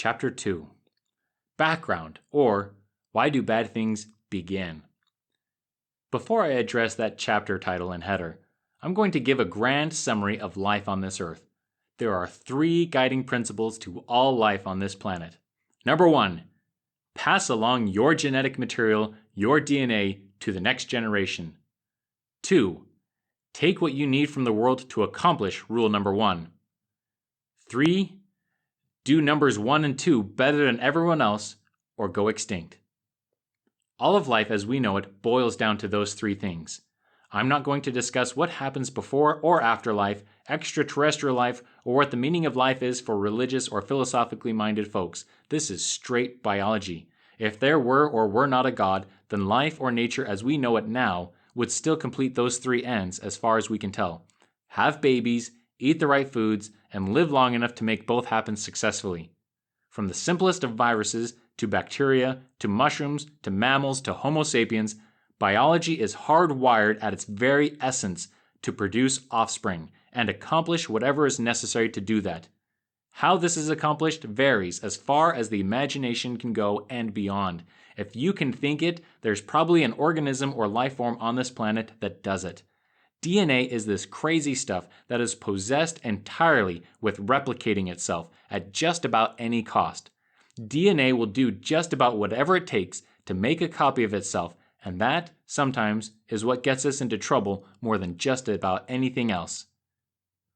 Chapter 2 Background, or Why Do Bad Things Begin? Before I address that chapter title and header, I'm going to give a grand summary of life on this earth. There are 3 guiding principles to all life on this planet. Number 1, pass along your genetic material, your DNA, to the next generation. 2, take what you need from the world to accomplish rule number 1. 3, do numbers 1 and 2 better than everyone else, or go extinct. All of life as we know it boils down to those 3 things. I'm not going to discuss what happens before or after life, extraterrestrial life, or what the meaning of life is for religious or philosophically minded folks. This is straight biology. If there were or were not a God, then life or nature as we know it now would still complete those 3 ends as far as we can tell. Have babies, eat the right foods, and live long enough to make both happen successfully. From the simplest of viruses, to bacteria, to mushrooms, to mammals, to Homo sapiens, biology is hardwired at its very essence to produce offspring and accomplish whatever is necessary to do that. How this is accomplished varies as far as the imagination can go and beyond. If you can think it, there's probably an organism or life form on this planet that does it. DNA is this crazy stuff that is possessed entirely with replicating itself at just about any cost. DNA will do just about whatever it takes to make a copy of itself, and that, sometimes, is what gets us into trouble more than just about anything else.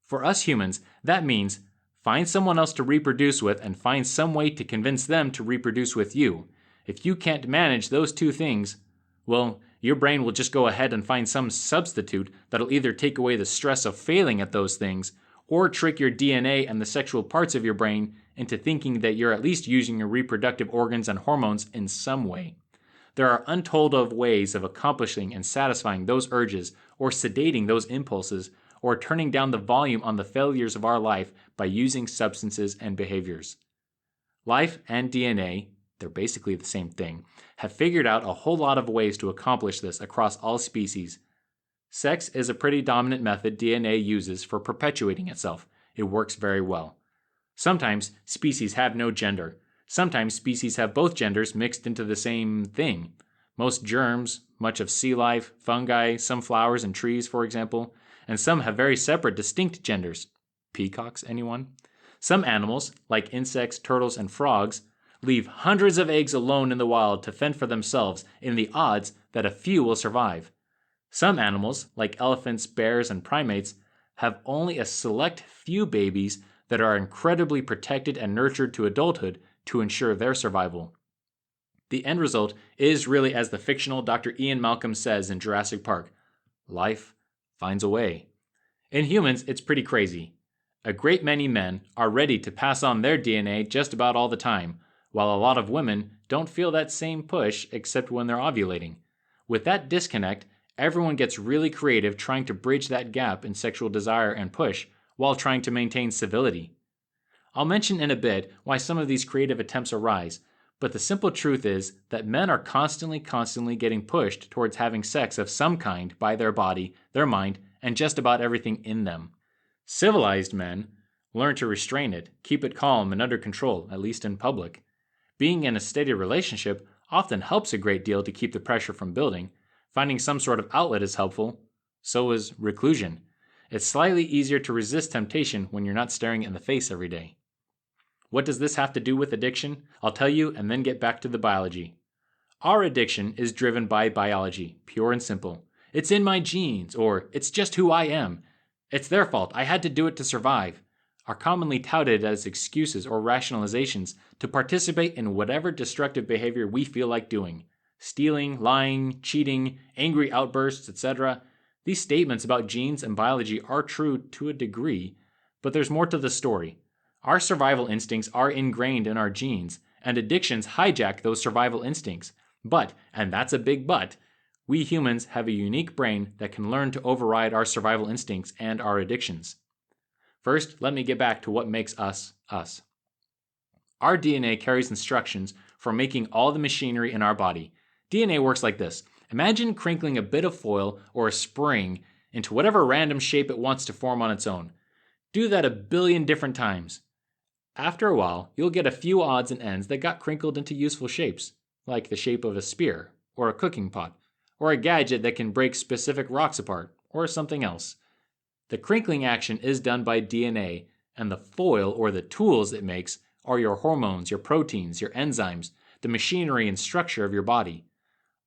For us humans, that means find someone else to reproduce with and find some way to convince them to reproduce with you. If you can't manage those 2 things, well, your brain will just go ahead and find some substitute that'll either take away the stress of failing at those things or trick your DNA and the sexual parts of your brain into thinking that you're at least using your reproductive organs and hormones in some way. There are untold of ways of accomplishing and satisfying those urges or sedating those impulses or turning down the volume on the failures of our life by using substances and behaviors. Life and DNA, they're basically the same thing, have figured out a whole lot of ways to accomplish this across all species. Sex is a pretty dominant method DNA uses for perpetuating itself. It works very well. Sometimes species have no gender. Sometimes species have both genders mixed into the same thing. Most germs, much of sea life, fungi, some flowers and trees, for example, and some have very separate, distinct genders. Peacocks, anyone? Some animals, like insects, turtles, and frogs, leave hundreds of eggs alone in the wild to fend for themselves in the odds that a few will survive. Some animals, like elephants, bears, and primates, have only a select few babies that are incredibly protected and nurtured to adulthood to ensure their survival. The end result is really as the fictional Dr. Ian Malcolm says in Jurassic Park, life finds a way. In humans, it's pretty crazy. A great many men are ready to pass on their DNA just about all the time, while a lot of women don't feel that same push except when they're ovulating. With that disconnect, everyone gets really creative trying to bridge that gap in sexual desire and push while trying to maintain civility. I'll mention in a bit why some of these creative attempts arise, but the simple truth is that men are constantly getting pushed towards having sex of some kind by their body, their mind, and just about everything in them. Civilized men learn to restrain it, keep it calm and under control, at least in public. Being in a steady relationship often helps a great deal to keep the pressure from building. Finding some sort of outlet is helpful. So is reclusion. It's slightly easier to resist temptation when you're not staring it in the face every day. What does this have to do with addiction? I'll tell you and then get back to the biology. Our addiction is driven by biology, pure and simple. It's in my genes, or it's just who I am. It's their fault. I had to do it to survive. Are commonly touted as excuses or rationalizations to participate in whatever destructive behavior we feel like doing. Stealing, lying, cheating, angry outbursts, etc. These statements about genes and biology are true to a degree, but there's more to the story. Our survival instincts are ingrained in our genes, and addictions hijack those survival instincts. But, and that's a big but, we humans have a unique brain that can learn to override our survival instincts and our addictions. First, let me get back to what makes us, us. Our DNA carries instructions for making all the machinery in our body. DNA works like this. Imagine crinkling a bit of foil or a spring into whatever random shape it wants to form on its own. Do that a billion different times. After a while, you'll get a few odds and ends that got crinkled into useful shapes, like the shape of a spear, or a cooking pot, or a gadget that can break specific rocks apart, or something else. The crinkling action is done by DNA, and the foil or the tools it makes are your hormones, your proteins, your enzymes, the machinery and structure of your body.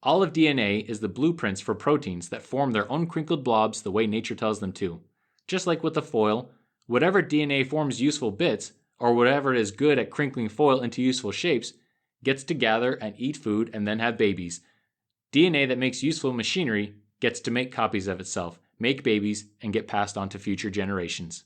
All of DNA is the blueprints for proteins that form their own crinkled blobs the way nature tells them to. Just like with the foil, whatever DNA forms useful bits, or whatever is good at crinkling foil into useful shapes, gets to gather and eat food and then have babies. DNA that makes useful machinery gets to make copies of itself, make babies, and get passed on to future generations.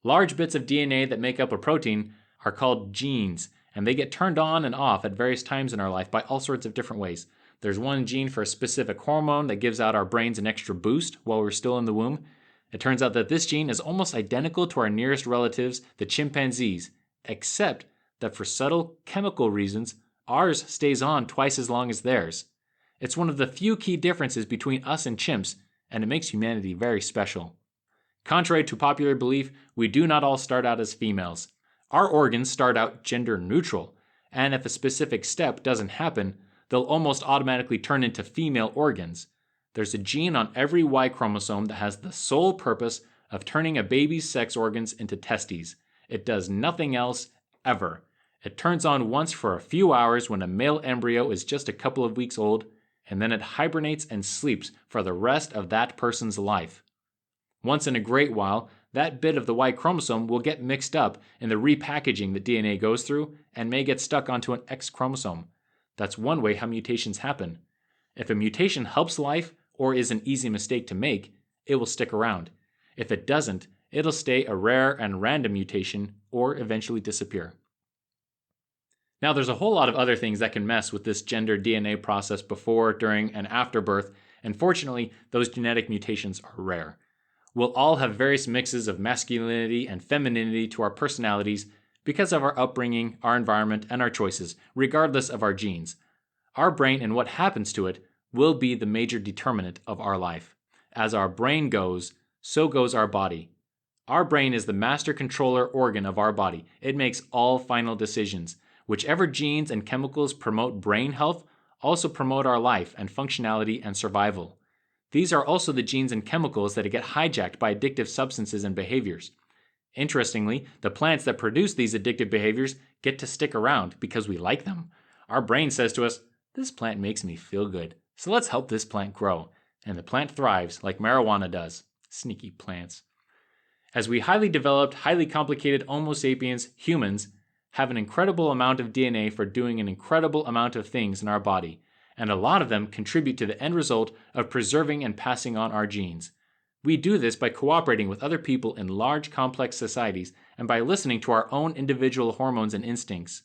Large bits of DNA that make up a protein are called genes, and they get turned on and off at various times in our life by all sorts of different ways. There's one gene for a specific hormone that gives out our brains an extra boost while we're still in the womb. It turns out that this gene is almost identical to our nearest relatives, the chimpanzees, except that for subtle chemical reasons, ours stays on twice as long as theirs. It's one of the few key differences between us and chimps, and it makes humanity very special. Contrary to popular belief, we do not all start out as females. Our organs start out gender neutral, and if a specific step doesn't happen, they'll almost automatically turn into female organs. There's a gene on every Y chromosome that has the sole purpose of turning a baby's sex organs into testes. It does nothing else ever. It turns on once for a few hours when a male embryo is just a couple of weeks old, and then it hibernates and sleeps for the rest of that person's life. Once in a great while, that bit of the Y chromosome will get mixed up in the repackaging that DNA goes through and may get stuck onto an X chromosome. That's one way how mutations happen. If a mutation helps life or is an easy mistake to make, it will stick around. If it doesn't, it'll stay a rare and random mutation or eventually disappear. Now, there's a whole lot of other things that can mess with this gender DNA process before, during, and after birth, and fortunately, those genetic mutations are rare. We'll all have various mixes of masculinity and femininity to our personalities because of our upbringing, our environment, and our choices, regardless of our genes. Our brain and what happens to it will be the major determinant of our life. As our brain goes, so goes our body. Our brain is the master controller organ of our body. It makes all final decisions. Whichever genes and chemicals promote brain health also promote our life and functionality and survival. These are also the genes and chemicals that get hijacked by addictive substances and behaviors. Interestingly, the plants that produce these addictive behaviors get to stick around because we like them. Our brain says to us, "This plant makes me feel good, so let's help this plant grow." And the plant thrives like marijuana does. Sneaky plants. As we highly developed, highly complicated Homo sapiens, humans, have an incredible amount of DNA for doing an incredible amount of things in our body, and a lot of them contribute to the end result of preserving and passing on our genes. We do this by cooperating with other people in large, complex societies and by listening to our own individual hormones and instincts.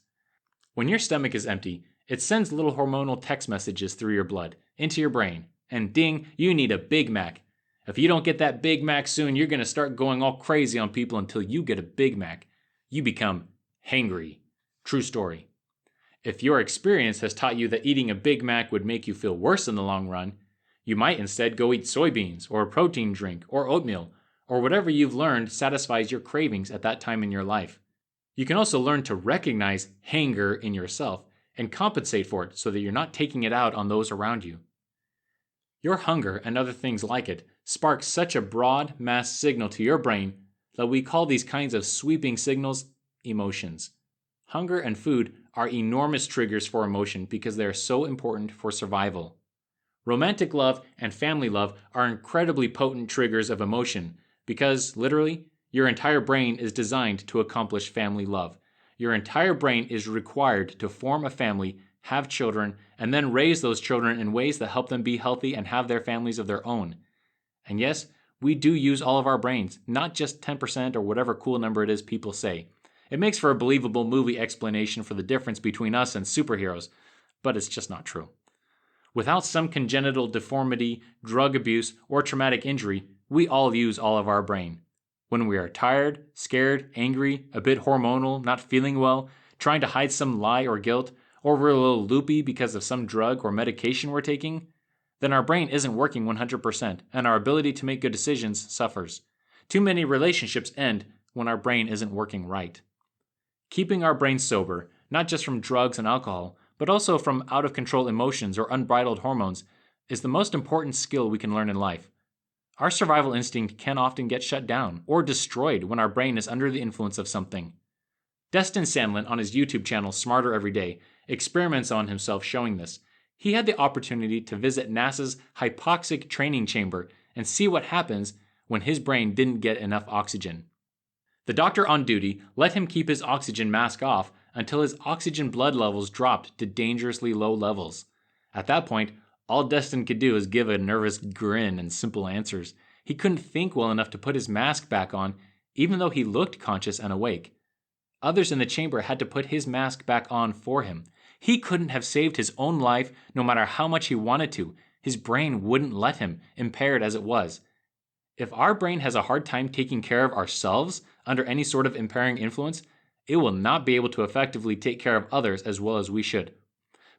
When your stomach is empty, it sends little hormonal text messages through your blood, into your brain, and ding, you need a Big Mac. If you don't get that Big Mac soon, you're going to start going all crazy on people until you get a Big Mac. You become hangry. True story. If your experience has taught you that eating a Big Mac would make you feel worse in the long run, you might instead go eat soybeans, or a protein drink, or oatmeal, or whatever you've learned satisfies your cravings at that time in your life. You can also learn to recognize hunger in yourself and compensate for it so that you're not taking it out on those around you. Your hunger and other things like it spark such a broad mass signal to your brain that we call these kinds of sweeping signals emotions. Hunger and food are enormous triggers for emotion because they are so important for survival. Romantic love and family love are incredibly potent triggers of emotion because, literally, your entire brain is designed to accomplish family love. Your entire brain is required to form a family, have children, and then raise those children in ways that help them be healthy and have their families of their own. And yes, we do use all of our brains, not just 10% or whatever cool number it is people say. It makes for a believable movie explanation for the difference between us and superheroes, but it's just not true. Without some congenital deformity, drug abuse, or traumatic injury, we all use all of our brain. When we are tired, scared, angry, a bit hormonal, not feeling well, trying to hide some lie or guilt, or we're a little loopy because of some drug or medication we're taking, then our brain isn't working 100% and our ability to make good decisions suffers. Too many relationships end when our brain isn't working right. Keeping our brains sober, not just from drugs and alcohol, but also from out-of-control emotions or unbridled hormones, is the most important skill we can learn in life. Our survival instinct can often get shut down or destroyed when our brain is under the influence of something. Destin Sandlin, on his YouTube channel Smarter Every Day, experiments on himself showing this. He had the opportunity to visit NASA's hypoxic training chamber and see what happens when his brain didn't get enough oxygen. The doctor on duty let him keep his oxygen mask off until his oxygen blood levels dropped to dangerously low levels. At that point, all Destin could do is give a nervous grin and simple answers. He couldn't think well enough to put his mask back on, even though he looked conscious and awake. Others in the chamber had to put his mask back on for him. He couldn't have saved his own life no matter how much he wanted to. His brain wouldn't let him, impaired as it was. If our brain has a hard time taking care of ourselves under any sort of impairing influence, it will not be able to effectively take care of others as well as we should.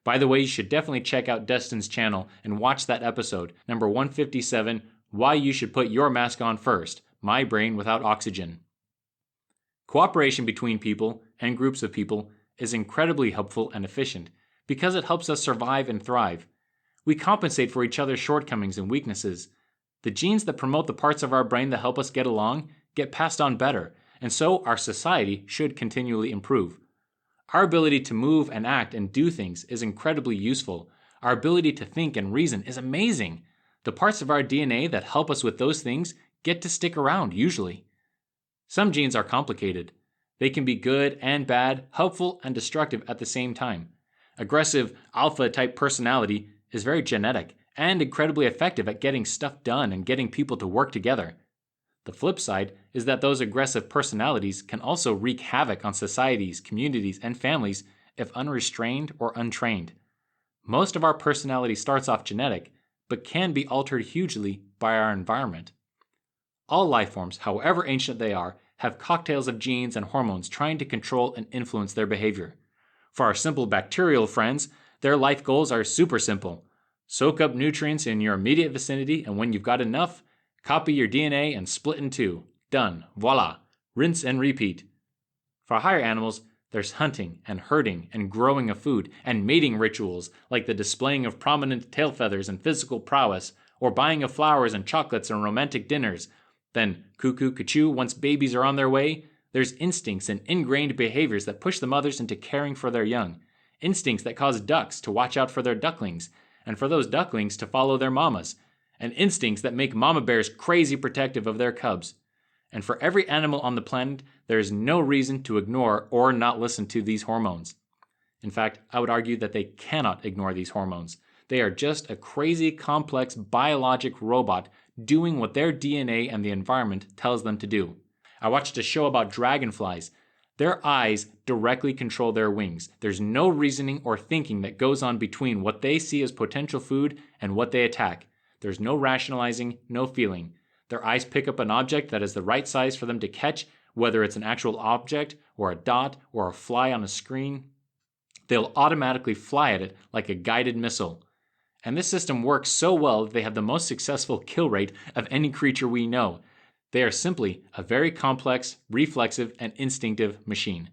By the way, you should definitely check out Destin's channel and watch that episode, number 157, Why You Should Put Your Mask On First, My Brain Without Oxygen. Cooperation between people and groups of people is incredibly helpful and efficient because it helps us survive and thrive. We compensate for each other's shortcomings and weaknesses. The genes that promote the parts of our brain that help us get along get passed on better, and so our society should continually improve. Our ability to move and act and do things is incredibly useful. Our ability to think and reason is amazing. The parts of our DNA that help us with those things get to stick around, usually. Some genes are complicated. They can be good and bad, helpful and destructive at the same time. Aggressive, alpha-type personality is very genetic and incredibly effective at getting stuff done and getting people to work together. The flip side is that those aggressive personalities can also wreak havoc on societies, communities, and families if unrestrained or untrained. Most of our personality starts off genetic, but can be altered hugely by our environment. All life forms, however ancient they are, have cocktails of genes and hormones trying to control and influence their behavior. For our simple bacterial friends, their life goals are super simple. Soak up nutrients in your immediate vicinity, and when you've got enough, copy your DNA and split in two. Done. Voila. Rinse and repeat. For higher animals, there's hunting and herding and growing of food and mating rituals like the displaying of prominent tail feathers and physical prowess, or buying of flowers and chocolates and romantic dinners. Then, cuckoo, once babies are on their way, there's instincts and ingrained behaviors that push the mothers into caring for their young. Instincts that cause ducks to watch out for their ducklings, and for those ducklings to follow their mamas. And instincts that make mama bears crazy protective of their cubs. And for every animal on the planet, there is no reason to ignore or not listen to these hormones. In fact, I would argue that they cannot ignore these hormones. They are just a crazy, complex biologic robot doing what their DNA and the environment tells them to do. I watched a show about dragonflies. Their eyes directly control their wings. There's no reasoning or thinking that goes on between what they see as potential food and what they attack. There's no rationalizing, no feeling. Their eyes pick up an object that is the right size for them to catch, whether it's an actual object or a dot or a fly on a screen. They'll automatically fly at it like a guided missile. And this system works so well that they have the most successful kill rate of any creature we know. They are simply a very complex, reflexive, and instinctive machine.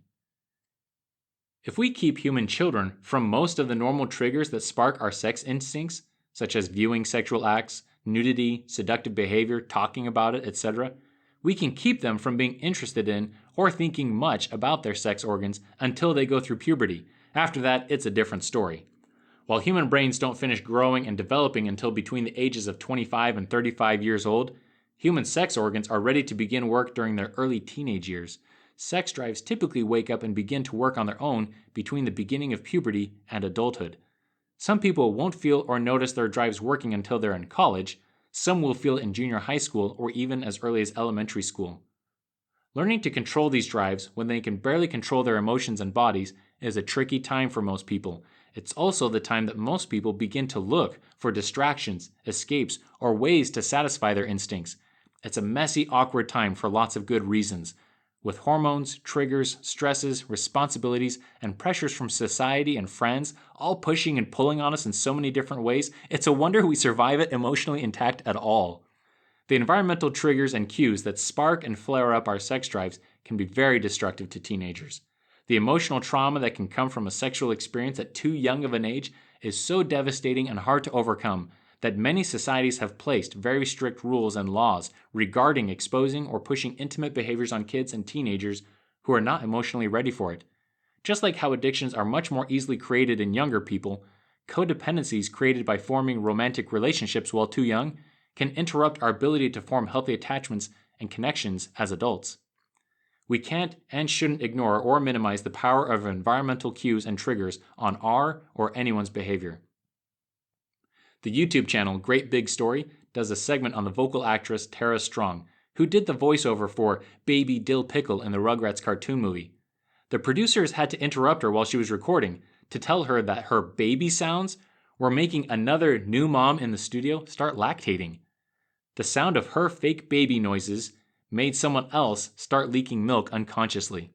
If we keep human children from most of the normal triggers that spark our sex instincts, such as viewing sexual acts, nudity, seductive behavior, talking about it, etc., we can keep them from being interested in or thinking much about their sex organs until they go through puberty. After that, it's a different story. While human brains don't finish growing and developing until between the ages of 25 and 35 years old, human sex organs are ready to begin work during their early teenage years. Sex drives typically wake up and begin to work on their own between the beginning of puberty and adulthood. Some people won't feel or notice their drives working until they're in college. Some will feel it in junior high school or even as early as elementary school. Learning to control these drives when they can barely control their emotions and bodies is a tricky time for most people. It's also the time that most people begin to look for distractions, escapes, or ways to satisfy their instincts. It's a messy, awkward time for lots of good reasons. With hormones, triggers, stresses, responsibilities, and pressures from society and friends all pushing and pulling on us in so many different ways, it's a wonder we survive it emotionally intact at all. The environmental triggers and cues that spark and flare up our sex drives can be very destructive to teenagers. The emotional trauma that can come from a sexual experience at too young of an age is so devastating and hard to overcome that many societies have placed very strict rules and laws regarding exposing or pushing intimate behaviors on kids and teenagers who are not emotionally ready for it. Just like how addictions are much more easily created in younger people, codependencies created by forming romantic relationships while too young can interrupt our ability to form healthy attachments and connections as adults. We can't and shouldn't ignore or minimize the power of environmental cues and triggers on our or anyone's behavior. The YouTube channel Great Big Story does a segment on the vocal actress Tara Strong, who did the voiceover for Baby Dill Pickle in the Rugrats cartoon movie. The producers had to interrupt her while she was recording to tell her that her baby sounds were making another new mom in the studio start lactating. The sound of her fake baby noises made someone else start leaking milk unconsciously.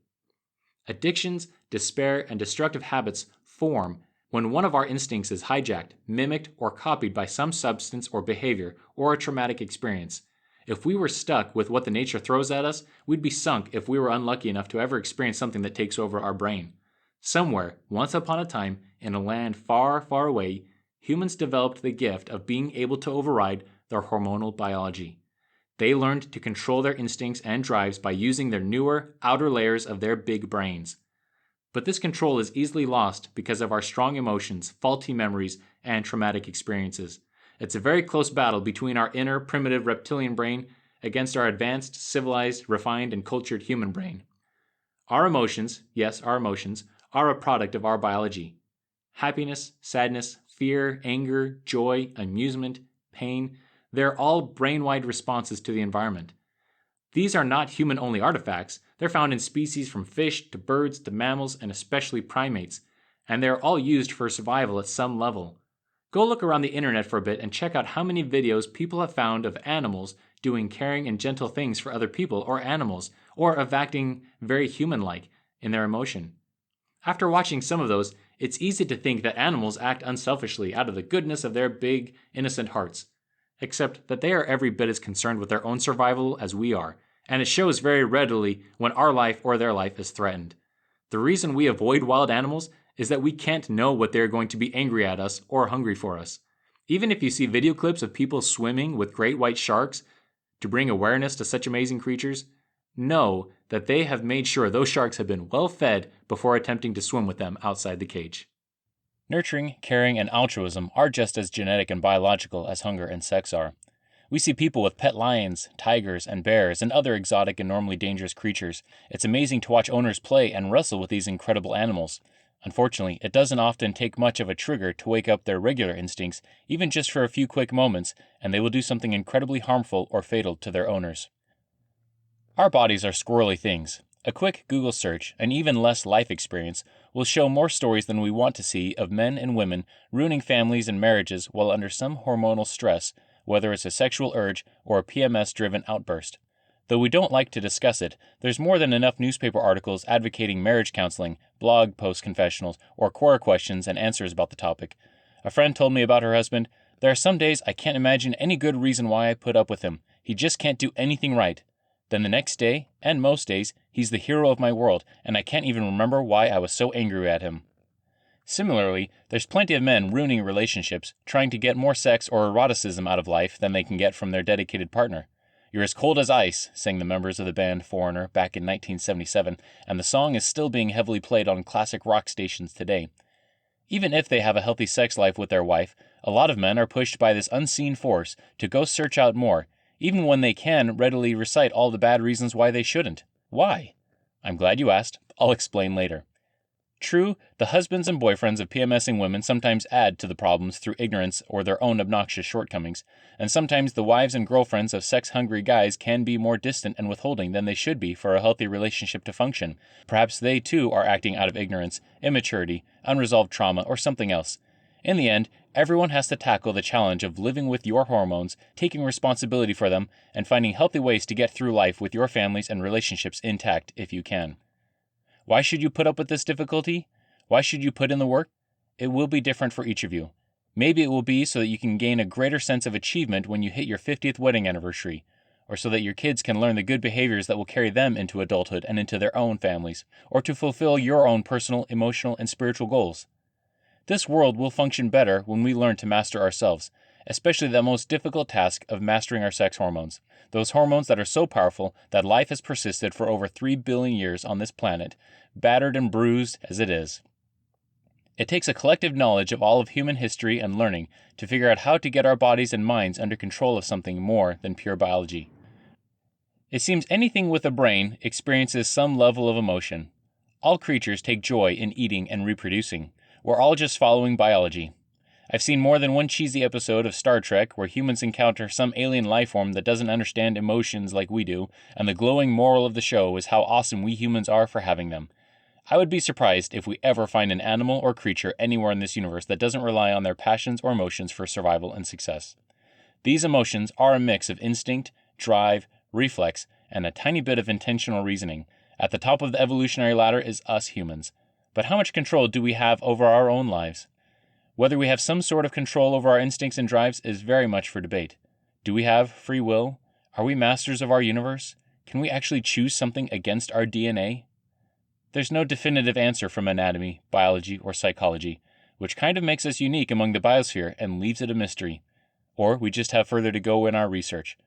Addictions, despair, and destructive habits form when one of our instincts is hijacked, mimicked, or copied by some substance or behavior or a traumatic experience. If we were stuck with what the nature throws at us, we'd be sunk if we were unlucky enough to ever experience something that takes over our brain. Somewhere, once upon a time, in a land far, far away, humans developed the gift of being able to override their hormonal biology. They learned to control their instincts and drives by using their newer, outer layers of their big brains. But this control is easily lost because of our strong emotions, faulty memories, and traumatic experiences. It's a very close battle between our inner, primitive reptilian brain against our advanced, civilized, refined, and cultured human brain. Our emotions, yes, our emotions, are a product of our biology. Happiness, sadness, fear, anger, joy, amusement, pain, they're all brain-wide responses to the environment. These are not human-only artifacts. They're found in species from fish to birds to mammals and especially primates, and they're all used for survival at some level. Go look around the internet for a bit and check out how many videos people have found of animals doing caring and gentle things for other people or animals, or of acting very human-like in their emotion. After watching some of those, it's easy to think that animals act unselfishly out of the goodness of their big, innocent hearts. Except that they are every bit as concerned with their own survival as we are, and it shows very readily when our life or their life is threatened. The reason we avoid wild animals is that we can't know what they're going to be angry at us or hungry for us. Even if you see video clips of people swimming with great white sharks to bring awareness to such amazing creatures, know that they have made sure those sharks have been well fed before attempting to swim with them outside the cage. Nurturing, caring, and altruism are just as genetic and biological as hunger and sex are. We see people with pet lions, tigers, and bears, and other exotic and normally dangerous creatures. It's amazing to watch owners play and wrestle with these incredible animals. Unfortunately, it doesn't often take much of a trigger to wake up their regular instincts, even just for a few quick moments, and they will do something incredibly harmful or fatal to their owners. Our bodies are squirrely things. A quick Google search, and even less life experience, will show more stories than we want to see of men and women ruining families and marriages while under some hormonal stress, whether it's a sexual urge or a PMS-driven outburst. Though we don't like to discuss it, there's more than enough newspaper articles advocating marriage counseling, blog post confessionals, or Quora questions and answers about the topic. A friend told me about her husband. There are some days I can't imagine any good reason why I put up with him. He just can't do anything right. Then the next day, and most days, he's the hero of my world, and I can't even remember why I was so angry at him. Similarly, there's plenty of men ruining relationships, trying to get more sex or eroticism out of life than they can get from their dedicated partner. "You're as cold as ice," sang the members of the band Foreigner back in 1977, and the song is still being heavily played on classic rock stations today. Even if they have a healthy sex life with their wife, a lot of men are pushed by this unseen force to go search out more, even when they can readily recite all the bad reasons why they shouldn't. Why? I'm glad you asked. I'll explain later. True, the husbands and boyfriends of PMSing women sometimes add to the problems through ignorance or their own obnoxious shortcomings, and sometimes the wives and girlfriends of sex-hungry guys can be more distant and withholding than they should be for a healthy relationship to function. Perhaps they too are acting out of ignorance, immaturity, unresolved trauma, or something else. In the end, everyone has to tackle the challenge of living with your hormones, taking responsibility for them, and finding healthy ways to get through life with your families and relationships intact if you can. Why should you put up with this difficulty? Why should you put in the work? It will be different for each of you. Maybe it will be so that you can gain a greater sense of achievement when you hit your 50th wedding anniversary. or so that your kids can learn the good behaviors that will carry them into adulthood and into their own families, or to fulfill your own personal, emotional, and spiritual goals. This world will function better when we learn to master ourselves, especially the most difficult task of mastering our sex hormones, those hormones that are so powerful that life has persisted for over 3 billion years on this planet, battered and bruised as it is. It takes a collective knowledge of all of human history and learning to figure out how to get our bodies and minds under control of something more than pure biology. It seems anything with a brain experiences some level of emotion. All creatures take joy in eating and reproducing. We're all just following biology. I've seen more than one cheesy episode of Star Trek where humans encounter some alien life form that doesn't understand emotions like we do, and the glowing moral of the show is how awesome we humans are for having them. I would be surprised if we ever find an animal or creature anywhere in this universe that doesn't rely on their passions or emotions for survival and success. These emotions are a mix of instinct, drive, reflex, and a tiny bit of intentional reasoning. At the top of the evolutionary ladder is us humans. But how much control do we have over our own lives? Whether we have some sort of control over our instincts and drives is very much for debate. Do we have free will? Are we masters of our universe? Can we actually choose something against our DNA? There's no definitive answer from anatomy, biology, or psychology, which kind of makes us unique among the biosphere and leaves it a mystery. Or we just have further to go in our research.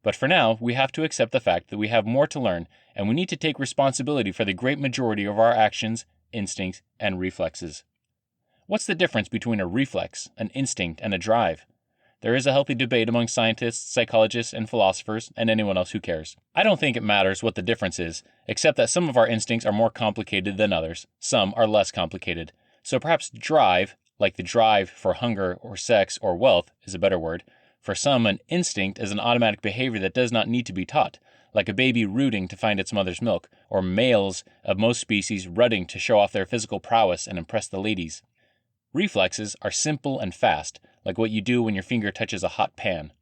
But for now, we have to accept the fact that we have more to learn, and we need to take responsibility for the great majority of our actions, instincts, and reflexes. What's the difference between a reflex, an instinct, and a drive? There is a healthy debate among scientists, psychologists, and philosophers, and anyone else who cares. I don't think it matters what the difference is, except that some of our instincts are more complicated than others, some are less complicated. So perhaps drive, like the drive for hunger or sex or wealth, is a better word. For some, an instinct is an automatic behavior that does not need to be taught, like a baby rooting to find its mother's milk, or males of most species rutting to show off their physical prowess and impress the ladies. Reflexes are simple and fast, like what you do when your finger touches a hot pan.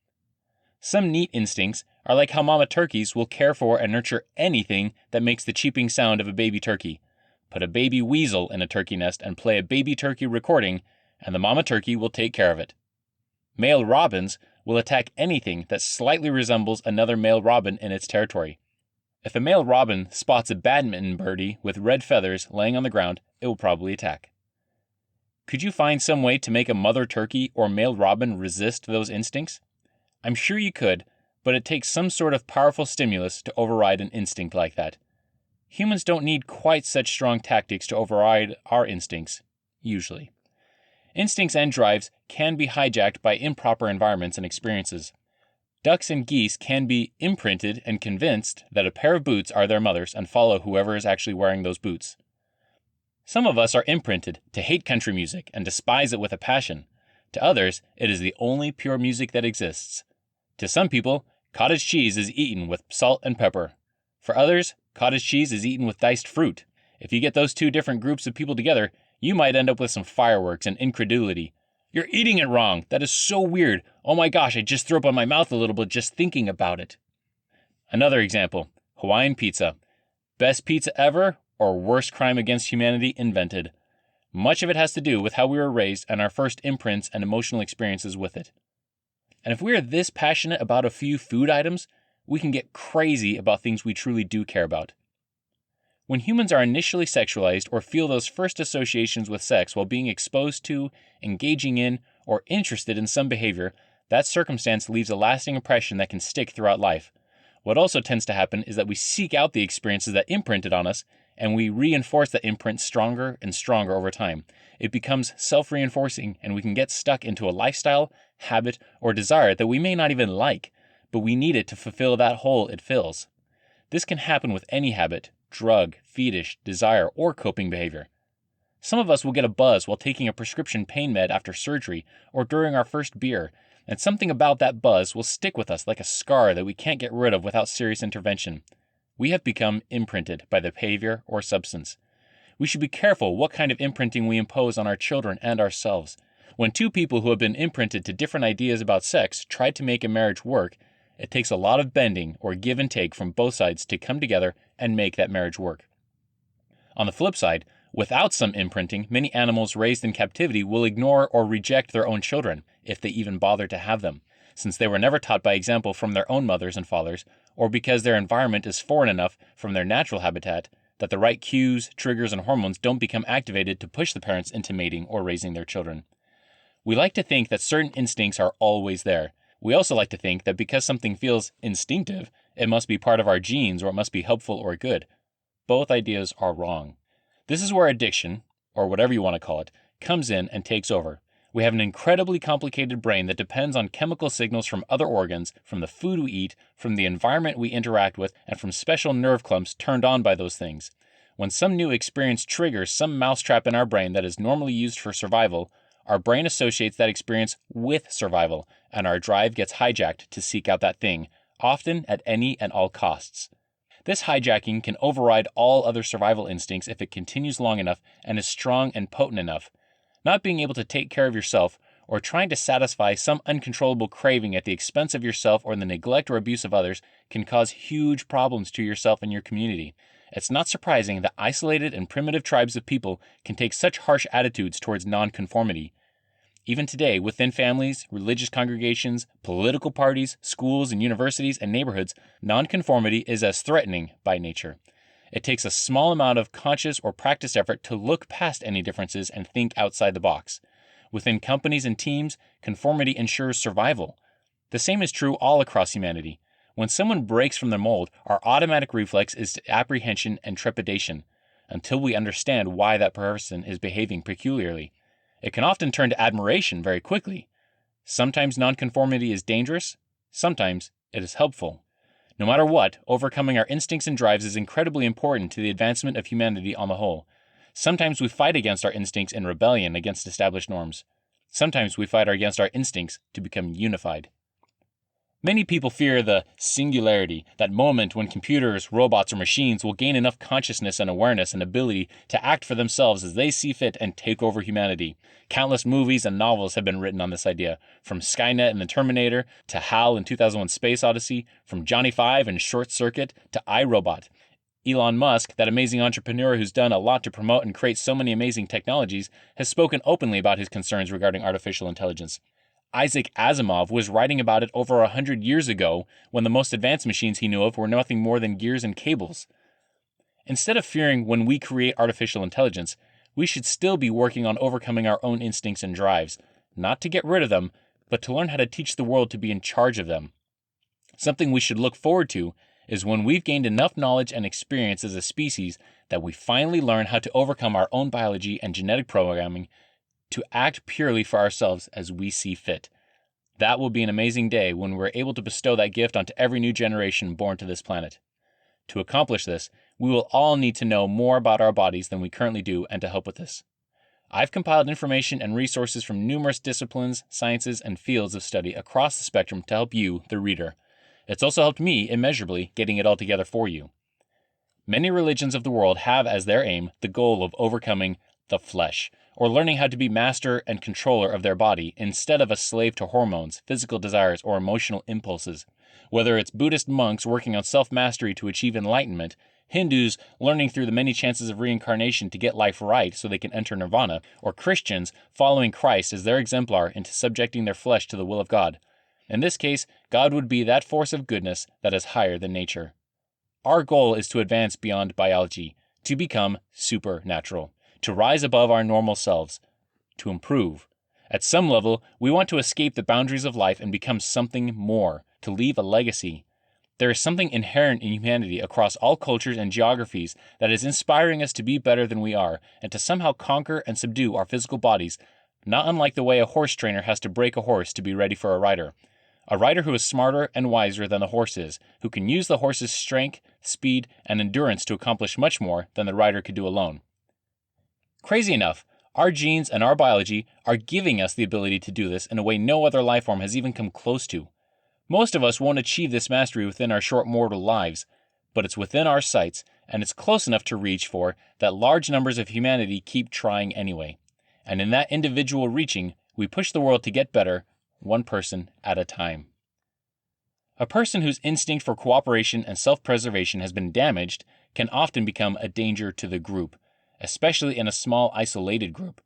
Some neat instincts are like how mama turkeys will care for and nurture anything that makes the cheeping sound of a baby turkey. Put a baby weasel in a turkey nest and play a baby turkey recording, and the mama turkey will take care of it. Male robins will attack anything that slightly resembles another male robin in its territory. If a male robin spots a badminton birdie with red feathers laying on the ground, it will probably attack. Could you find some way to make a mother turkey or male robin resist those instincts? I'm sure you could, but it takes some sort of powerful stimulus to override an instinct like that. Humans don't need quite such strong tactics to override our instincts, usually. Instincts and drives can be hijacked by improper environments and experiences. Ducks and geese can be imprinted and convinced that a pair of boots are their mother's and follow whoever is actually wearing those boots. Some of us are imprinted to hate country music and despise it with a passion. To others, it is the only pure music that exists. To some people, cottage cheese is eaten with salt and pepper. For others, cottage cheese is eaten with diced fruit. If you get those two different groups of people together, you might end up with some fireworks and incredulity. You're eating it wrong. That is so weird. Oh my gosh, I just threw up on my mouth a little bit just thinking about it. Another example, Hawaiian pizza. Best pizza ever or worst crime against humanity invented. Much of it has to do with how we were raised and our first imprints and emotional experiences with it. And if we are this passionate about a few food items, we can get crazy about things we truly do care about. When humans are initially sexualized or feel those first associations with sex while being exposed to, engaging in, or interested in some behavior, that circumstance leaves a lasting impression that can stick throughout life. What also tends to happen is that we seek out the experiences that imprinted on us, and we reinforce that imprint stronger and stronger over time. It becomes self-reinforcing, and we can get stuck into a lifestyle, habit, or desire that we may not even like, but we need it to fulfill that hole it fills. This can happen with any habit, drug, fetish, desire, or coping behavior. Some of us will get a buzz while taking a prescription pain med after surgery or during our first beer, and something about that buzz will stick with us like a scar that we can't get rid of without serious intervention. We have become imprinted by the behavior or substance. We should be careful what kind of imprinting we impose on our children and ourselves. When two people who have been imprinted to different ideas about sex try to make a marriage work, it takes a lot of bending or give and take from both sides to come together and make that marriage work. On the flip side, without some imprinting, many animals raised in captivity will ignore or reject their own children, if they even bother to have them. since they were never taught by example from their own mothers and fathers, or because their environment is foreign enough from their natural habitat that the right cues, triggers, and hormones don't become activated to push the parents into mating or raising their children. We like to think that certain instincts are always there. We also like to think that because something feels instinctive, it must be part of our genes or it must be helpful or good. Both ideas are wrong. This is where addiction, or whatever you want to call it, comes in and takes over. We have an incredibly complicated brain that depends on chemical signals from other organs, from the food we eat, from the environment we interact with, and from special nerve clumps turned on by those things. When some new experience triggers some mousetrap in our brain that is normally used for survival, our brain associates that experience with survival, and our drive gets hijacked to seek out that thing, often at any and all costs. This hijacking can override all other survival instincts if it continues long enough and is strong and potent enough. Not being able to take care of yourself, or trying to satisfy some uncontrollable craving at the expense of yourself or the neglect or abuse of others, can cause huge problems to yourself and your community. It's not surprising that isolated and primitive tribes of people can take such harsh attitudes towards nonconformity. Even today, within families, religious congregations, political parties, schools and universities and neighborhoods, nonconformity is as threatening by nature. It takes a small amount of conscious or practiced effort to look past any differences and think outside the box. Within companies and teams, conformity ensures survival. The same is true all across humanity. When someone breaks from the mold, our automatic reflex is to apprehension and trepidation, until we understand why that person is behaving peculiarly. It can often turn to admiration very quickly. Sometimes nonconformity is dangerous, sometimes it is helpful. No matter what, overcoming our instincts and drives is incredibly important to the advancement of humanity on the whole. Sometimes we fight against our instincts in rebellion against established norms. Sometimes we fight against our instincts to become unified. Many people fear the singularity, that moment when computers, robots, or machines will gain enough consciousness and awareness and ability to act for themselves as they see fit and take over humanity. Countless movies and novels have been written on this idea, from Skynet and the Terminator to HAL in 2001 Space Odyssey, from Johnny Five and Short Circuit to iRobot. Elon Musk, that amazing entrepreneur who's done a lot to promote and create so many amazing technologies, has spoken openly about his concerns regarding artificial intelligence. Isaac Asimov was writing about it over 100 years ago when the most advanced machines he knew of were nothing more than gears and cables. Instead of fearing when we create artificial intelligence, we should still be working on overcoming our own instincts and drives, not to get rid of them, but to learn how to teach the world to be in charge of them. Something we should look forward to is when we've gained enough knowledge and experience as a species that we finally learn how to overcome our own biology and genetic programming to act purely for ourselves as we see fit. That will be an amazing day when we're able to bestow that gift onto every new generation born to this planet. To accomplish this, we will all need to know more about our bodies than we currently do, and to help with this, I've compiled information and resources from numerous disciplines, sciences, and fields of study across the spectrum to help you, the reader. It's also helped me immeasurably getting it all together for you. Many religions of the world have as their aim the goal of overcoming the flesh, or learning how to be master and controller of their body instead of a slave to hormones, physical desires, or emotional impulses. Whether it's Buddhist monks working on self-mastery to achieve enlightenment, Hindus learning through the many chances of reincarnation to get life right so they can enter nirvana, or Christians following Christ as their exemplar into subjecting their flesh to the will of God. In this case, God would be that force of goodness that is higher than nature. Our goal is to advance beyond biology, to become supernatural, to rise above our normal selves, to improve. At some level, we want to escape the boundaries of life and become something more, to leave a legacy. There is something inherent in humanity across all cultures and geographies that is inspiring us to be better than we are and to somehow conquer and subdue our physical bodies, not unlike the way a horse trainer has to break a horse to be ready for a rider. A rider who is smarter and wiser than the horse is, who can use the horse's strength, speed, and endurance to accomplish much more than the rider could do alone. Crazy enough, our genes and our biology are giving us the ability to do this in a way no other life form has even come close to. Most of us won't achieve this mastery within our short mortal lives, but it's within our sights, and it's close enough to reach for that large numbers of humanity keep trying anyway. And in that individual reaching, we push the world to get better, one person at a time. A person whose instinct for cooperation and self-preservation has been damaged can often become a danger to the group, especially in a small isolated group.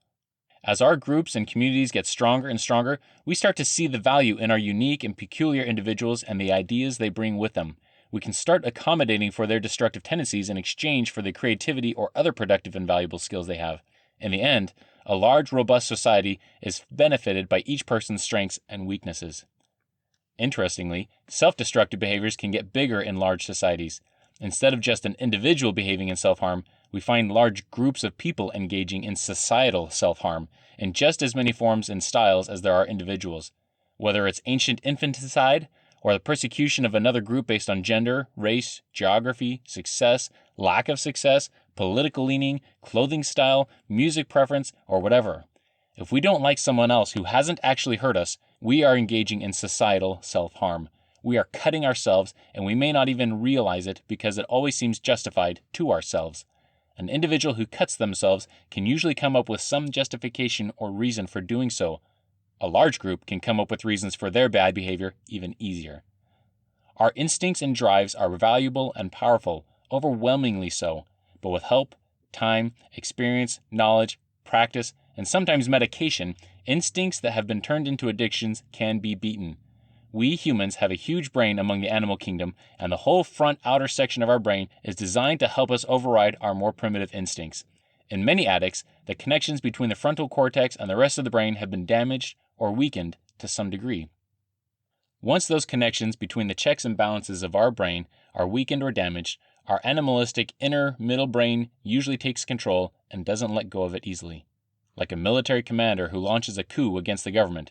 As our groups and communities get stronger and stronger, we start to see the value in our unique and peculiar individuals and the ideas they bring with them. We can start accommodating for their destructive tendencies in exchange for the creativity or other productive and valuable skills they have. In the end, a large, robust society is benefited by each person's strengths and weaknesses. Interestingly, self-destructive behaviors can get bigger in large societies. Instead of just an individual behaving in self-harm, we find large groups of people engaging in societal self-harm in just as many forms and styles as there are individuals. Whether it's ancient infanticide, or the persecution of another group based on gender, race, geography, success, lack of success, political leaning, clothing style, music preference, or whatever. If we don't like someone else who hasn't actually hurt us, we are engaging in societal self-harm. We are cutting ourselves, and we may not even realize it because it always seems justified to ourselves. An individual who cuts themselves can usually come up with some justification or reason for doing so. A large group can come up with reasons for their bad behavior even easier. Our instincts and drives are valuable and powerful, overwhelmingly so, but with help, time, experience, knowledge, practice, and sometimes medication, instincts that have been turned into addictions can be beaten. We humans have a huge brain among the animal kingdom, and the whole front outer section of our brain is designed to help us override our more primitive instincts. In many addicts, the connections between the frontal cortex and the rest of the brain have been damaged or weakened to some degree. Once those connections between the checks and balances of our brain are weakened or damaged, our animalistic inner middle brain usually takes control and doesn't let go of it easily. Like a military commander who launches a coup against the government.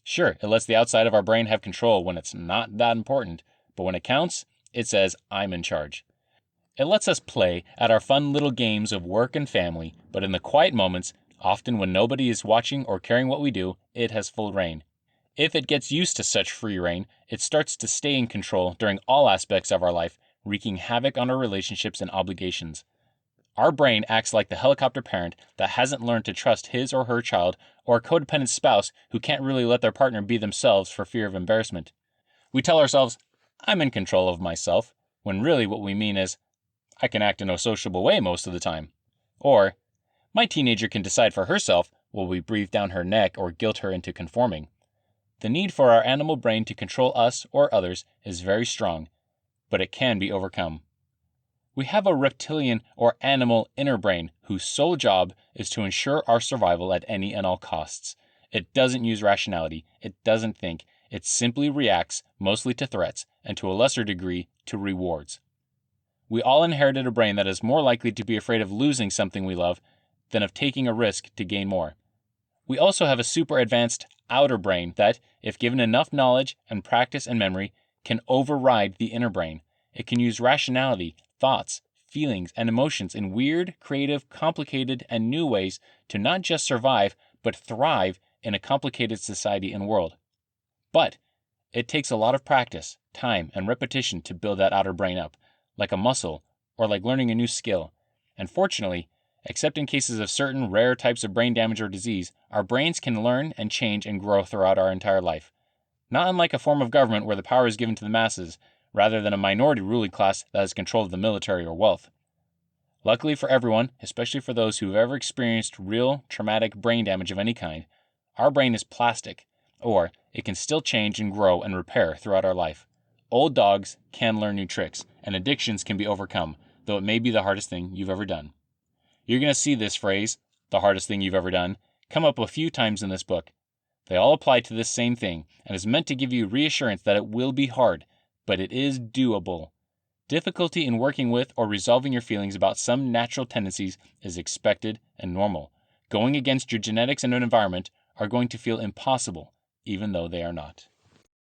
Sure, it lets the outside of our brain have control when it's not that important, but when it counts, it says, I'm in charge. It lets us play at our fun little games of work and family, but in the quiet moments, often when nobody is watching or caring what we do, it has full reign. If it gets used to such free reign, it starts to stay in control during all aspects of our life, wreaking havoc on our relationships and obligations. Our brain acts like the helicopter parent that hasn't learned to trust his or her child, or a codependent spouse who can't really let their partner be themselves for fear of embarrassment. We tell ourselves, I'm in control of myself, when really what we mean is, I can act in a sociable way most of the time. Or, my teenager can decide for herself while we breathe down her neck or guilt her into conforming. The need for our animal brain to control us or others is very strong, but it can be overcome. We have a reptilian or animal inner brain whose sole job is to ensure our survival at any and all costs. It doesn't use rationality, it doesn't think, it simply reacts mostly to threats and to a lesser degree to rewards. We all inherited a brain that is more likely to be afraid of losing something we love than of taking a risk to gain more. We also have a super advanced outer brain that, if given enough knowledge and practice and memory, can override the inner brain. It can use rationality, thoughts, feelings, and emotions in weird, creative, complicated, and new ways to not just survive, but thrive in a complicated society and world. But it takes a lot of practice, time, and repetition to build that outer brain up, like a muscle or like learning a new skill. And fortunately, except in cases of certain rare types of brain damage or disease, our brains can learn and change and grow throughout our entire life. Not unlike a form of government where the power is given to the masses, rather than a minority ruling class that has control of the military or wealth. Luckily for everyone, especially for those who have ever experienced real traumatic brain damage of any kind, our brain is plastic, or it can still change and grow and repair throughout our life. Old dogs can learn new tricks, and addictions can be overcome, though it may be the hardest thing you've ever done. You're going to see this phrase, the hardest thing you've ever done, come up a few times in this book. They all apply to this same thing, and is meant to give you reassurance that it will be hard, but it is doable. Difficulty in working with or resolving your feelings about some natural tendencies is expected and normal. Going against your genetics and environment are going to feel impossible, even though they are not.